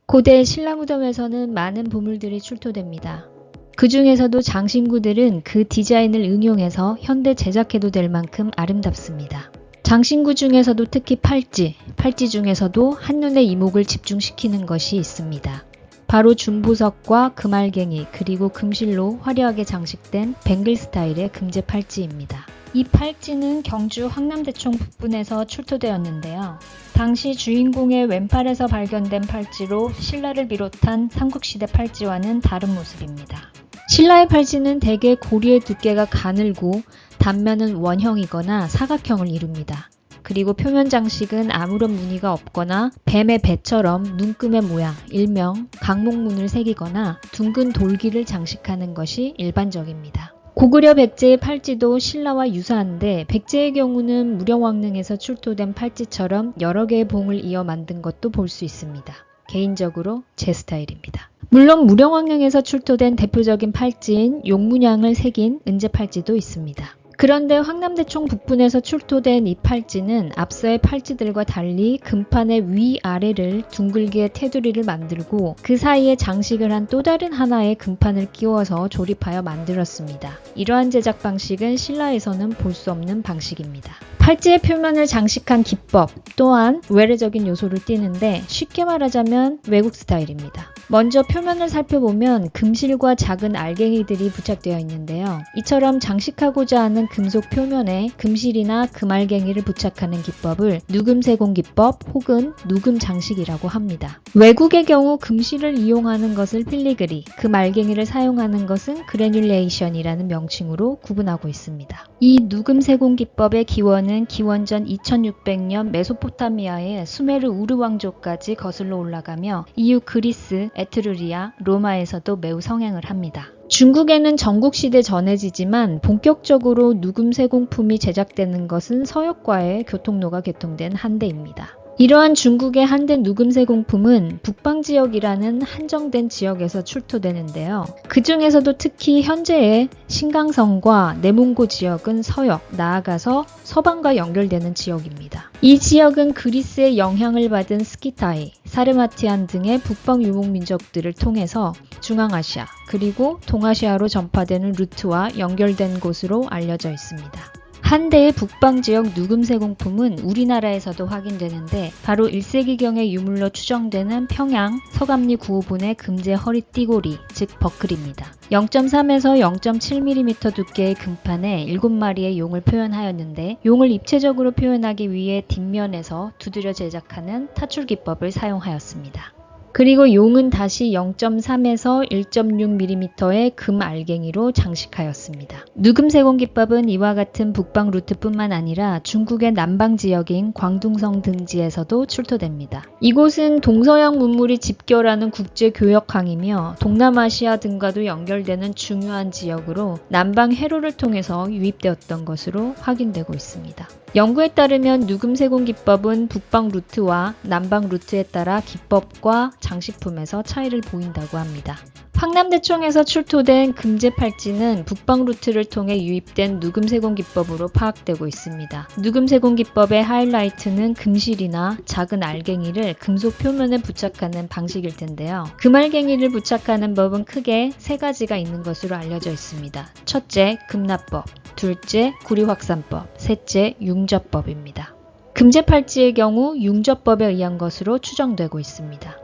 고대 신라 무덤에서는 많은 보물들이 출토됩니다. 그 중에서도 장신구들은 그 디자인을 응용해서 현대 제작해도 될 만큼 아름답습니다. 장신구 중에서도 특히 팔찌 중에서도 한눈에 이목을 집중시키는 것이 있습니다. 바로 준보석과 금알갱이 그리고 금실로 화려하게 장식된 뱅글 스타일의 금제 팔찌입니다. 이 팔찌는 경주 황남대총 북분에서 출토되었는데요. 당시 주인공의 왼팔에서 발견된 팔찌로 신라를 비롯한 삼국시대 팔찌와는 다른 모습입니다. 신라의 팔찌는 대개 고리의 두께가 가늘고 단면은 원형이거나 사각형을 이룹니다. 그리고 표면 장식은 아무런 무늬가 없거나 뱀의 배처럼 눈금의 모양, 일명 강목문을 새기거나 둥근 돌기를 장식하는 것이 일반적입니다. 고구려 백제의 팔찌도 신라와 유사한데 백제의 경우는 무령왕릉에서 출토된 팔찌처럼 여러 개의 봉을 이어 만든 것도 볼 수 있습니다. 개인적으로 제 스타일입니다. 물론 무령왕릉에서 출토된 대표적인 팔찌인 용문양을 새긴 은제 팔찌도 있습니다. 그런데 황남대총 북분에서 출토된 이 팔찌는 앞서의 팔찌들과 달리 금판의 위아래를 둥글게 테두리를 만들고 그 사이에 장식을 한 또 다른 하나의 금판을 끼워서 조립하여 만들었습니다. 이러한 제작 방식은 신라에서는 볼 수 없는 방식입니다. 팔찌의 표면을 장식한 기법 또한 외래적인 요소를 띠는데 쉽게 말하자면 외국 스타일입니다. 먼저 표면을 살펴보면 금실과 작은 알갱이들이 부착되어 있는데요. 이처럼 장식하고자 하는 금속 표면에 금실이나 금알갱이를 부착하는 기법을 누금세공 기법 혹은 누금 장식이라고 합니다. 외국의 경우 금실을 이용하는 것을 필리그리, 금알갱이를 사용하는 것은 그래뉼레이션이라는 명칭으로 구분하고 있습니다. 이 누금세공 기법의 기원은 기원전 2600년 메소포타미아의 수메르 우르 왕조까지 거슬러 올라가며 이후 그리스, 에트루리아, 로마에서도 매우 성행을 합니다. 중국에는 전국시대 전해지지만 본격적으로 누금세공품이 제작되는 것은 서역과의 교통로가 개통된 한대입니다. 이러한 중국의 한대 누금세공품은 북방지역이라는 한정된 지역에서 출토되는데요. 그 중에서도 특히 현재의 신강성과 내몽고 지역은 서역, 나아가서 서방과 연결되는 지역입니다. 이 지역은 그리스의 영향을 받은 스키타이, 사르마티안 등의 북방 유목민족들을 통해서 중앙아시아 그리고 동아시아로 전파되는 루트와 연결된 곳으로 알려져 있습니다. 한대의 북방지역 누금세공품은 우리나라에서도 확인되는데 바로 1세기경의 유물로 추정되는 평양 서감리 구호본의 금제 허리띠고리, 즉 버클입니다. 0.3에서 0.7mm 두께의 금판에 7마리의 용을 표현하였는데 용을 입체적으로 표현하기 위해 뒷면에서 두드려 제작하는 타출기법을 사용하였습니다. 그리고 용은 다시 0.3에서 1.6mm의 금 알갱이로 장식하였습니다. 누금세공 기법은 이와 같은 북방 루트뿐만 아니라 중국의 남방 지역인 광둥성 등지에서도 출토됩니다. 이곳은 동서양 문물이 집결하는 국제교역항이며 동남아시아 등과도 연결되는 중요한 지역으로 남방 해로를 통해서 유입되었던 것으로 확인되고 있습니다. 연구에 따르면 누금세공 기법은 북방 루트와 남방 루트에 따라 기법과 장식품에서 차이를 보인다고 합니다. 황남대총에서 출토된 금제 팔찌는 북방 루트를 통해 유입된 누금세공 기법으로 파악되고 있습니다. 누금세공 기법의 하이라이트는 금실이나 작은 알갱이를 금속 표면에 부착하는 방식일 텐데요. 금알갱이를 부착하는 법은 크게 세 가지가 있는 것으로 알려져 있습니다. 첫째, 금납법, 둘째, 구리확산법, 셋째, 융접법입니다. 금제 팔찌의 경우 융접법에 의한 것으로 추정되고 있습니다.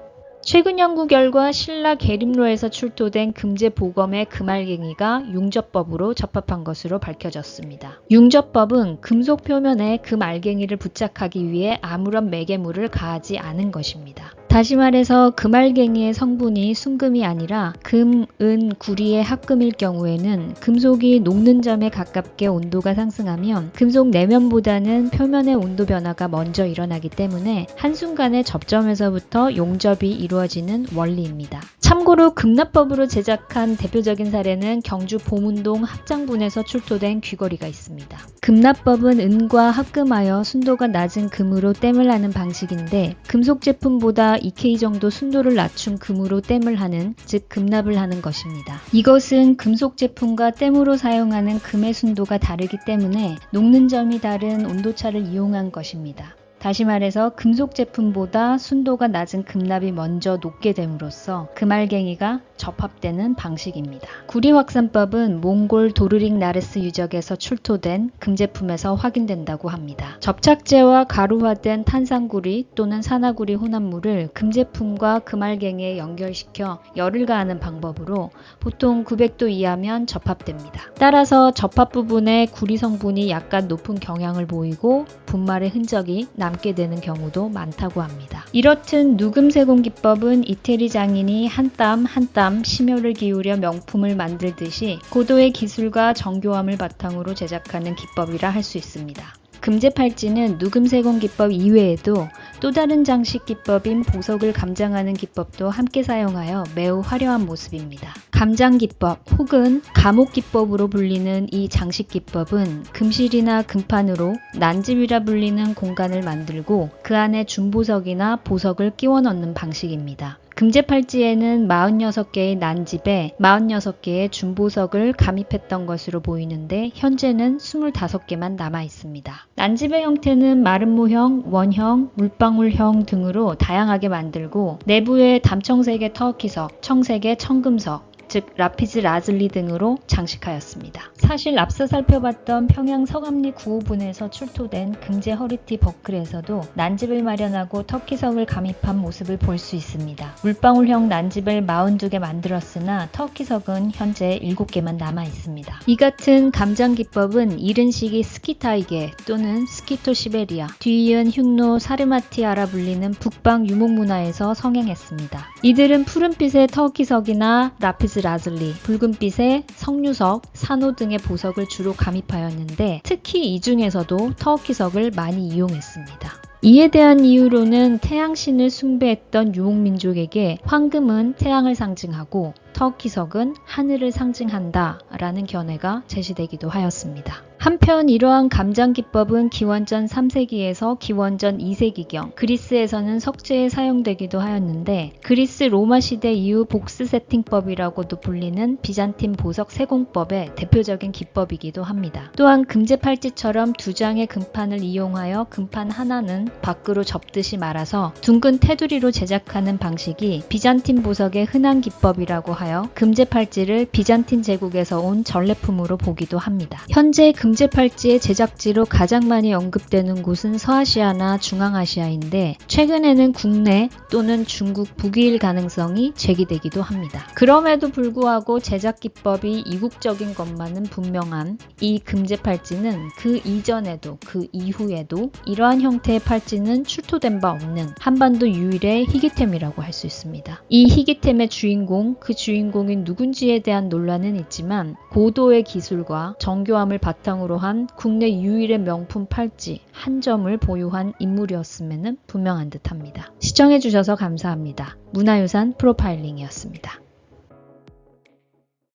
최근 연구 결과 신라 계림로에서 출토된 금제 보검의 금알갱이가 융접법으로 접합한 것으로 밝혀졌습니다. 융접법은 금속 표면에 금알갱이를 부착하기 위해 아무런 매개물을 가하지 않은 것입니다. 다시 말해서 금알갱이의 성분이 순금이 아니라 금, 은, 구리의 합금일 경우에는 금속이 녹는 점에 가깝게 온도가 상승하면 금속 내면보다는 표면의 온도 변화가 먼저 일어나기 때문에 한순간에 접점에서부터 용접이 이루어지는 원리입니다. 참고로 금납법으로 제작한 대표적인 사례는 경주 보문동 합장분에서 출토된 귀걸이가 있습니다. 금납법은 은과 합금하여 순도가 낮은 금으로 땜을 하는 방식인데 금속 제품보다 2K 정도 순도를 낮춘 금으로 땜을 하는, 즉 금납을 하는 것입니다. 이것은 금속 제품과 땜으로 사용하는 금의 순도가 다르기 때문에 녹는 점이 다른 온도차를 이용한 것입니다. 다시 말해서 금속 제품보다 순도가 낮은 금납이 먼저 녹게 됨으로써 금알갱이가 접합되는 방식입니다. 구리 확산법은 몽골 도르릭 나르스 유적에서 출토된 금제품에서 확인된다고 합니다. 접착제와 가루화된 탄산구리 또는 산화구리 혼합물을 금제품과 금알갱이에 연결시켜 열을 가하는 방법으로 보통 900도 이하면 접합됩니다. 따라서 접합 부분에 구리 성분이 약간 높은 경향을 보이고 분말의 흔적이 남게 되는 경우도 많다고 합니다. 이렇듯 누금 세공 기법은 이태리 장인이 한 땀 한 땀 심혈을 기울여 명품을 만들듯이 고도의 기술과 정교함을 바탕으로 제작하는 기법이라 할 수 있습니다. 금제 팔찌는 누금 세공 기법 이외에도 또 다른 장식 기법인 보석을 감장하는 기법도 함께 사용하여 매우 화려한 모습입니다. 감장 기법 혹은 감옥 기법으로 불리는 이 장식 기법은 금실이나 금판으로 난집이라 불리는 공간을 만들고 그 안에 준보석이나 보석을 끼워 넣는 방식입니다. 금제 팔찌에는 46개의 난집에 46개의 준보석을 감입했던 것으로 보이는데 현재는 25개만 남아 있습니다. 난집의 형태는 마름 모형, 원형, 물방울형 등으로 다양하게 만들고 내부에 담청색의 터키석, 청색의 청금석, 즉 라피즈 라즐리 등으로 장식하였습니다. 사실 앞서 살펴봤던 평양 서감리 9호분에서 출토된 금제 허리띠 버클에서도 난집을 마련하고 터키석을 감입한 모습을 볼 수 있습니다. 물방울형 난집을 42개 만들었으나 터키석은 현재 7개만 남아 있습니다. 이 같은 감장 기법은 이른 시기 스키타이게 또는 스키토 시베리아, 뒤이은 흉노 사르마티아라 불리는 북방 유목문화에서 성행했습니다. 이들은 푸른빛의 터키석이나 라피즈 라즐리, 붉은빛의 석류석, 산호 등의 보석을 주로 감입하였는데 특히 이 중에서도 터키석을 많이 이용했습니다. 이에 대한 이유로는 태양신을 숭배했던 유목민족에게 황금은 태양을 상징하고 터키석은 하늘을 상징한다 라는 견해가 제시되기도 하였습니다. 한편 이러한 감장 기법은 기원전 3세기에서 기원전 2세기경 그리스에서는 석재에 사용되기도 하였는데 그리스 로마 시대 이후 복스 세팅법이라고도 불리는 비잔틴 보석 세공법의 대표적인 기법이기도 합니다. 또한 금제 팔찌처럼 두 장의 금판을 이용하여 금판 하나는 밖으로 접듯이 말아서 둥근 테두리로 제작하는 방식이 비잔틴 보석의 흔한 기법이라고 하여 금제 팔찌를 비잔틴 제국에서 온 전래품으로 보기도 합니다. 현재 금제 팔찌의 제작지로 가장 많이 언급되는 곳은 서아시아나 중앙아시아인데 최근에는 국내 또는 중국 북위일 가능성이 제기되기도 합니다. 그럼에도 불구하고 제작 기법이 이국적인 것만은 분명한 이 금제 팔찌는 그 이전에도 그 이후에도 이러한 형태의 팔찌는 출토된 바 없는 한반도 유일의 희귀템이라고 할 수 있습니다. 이 희귀템의 주인공, 그 주인공이 누군지에 대한 논란은 있지만 고도의 기술과 정교함을 바탕으로 한 국내 유일의 명품 팔찌 한 점을 보유한 인물이었음에는 분명한 듯합니다. 시청해주셔서 감사합니다. 문화유산 프로파일링이었습니다.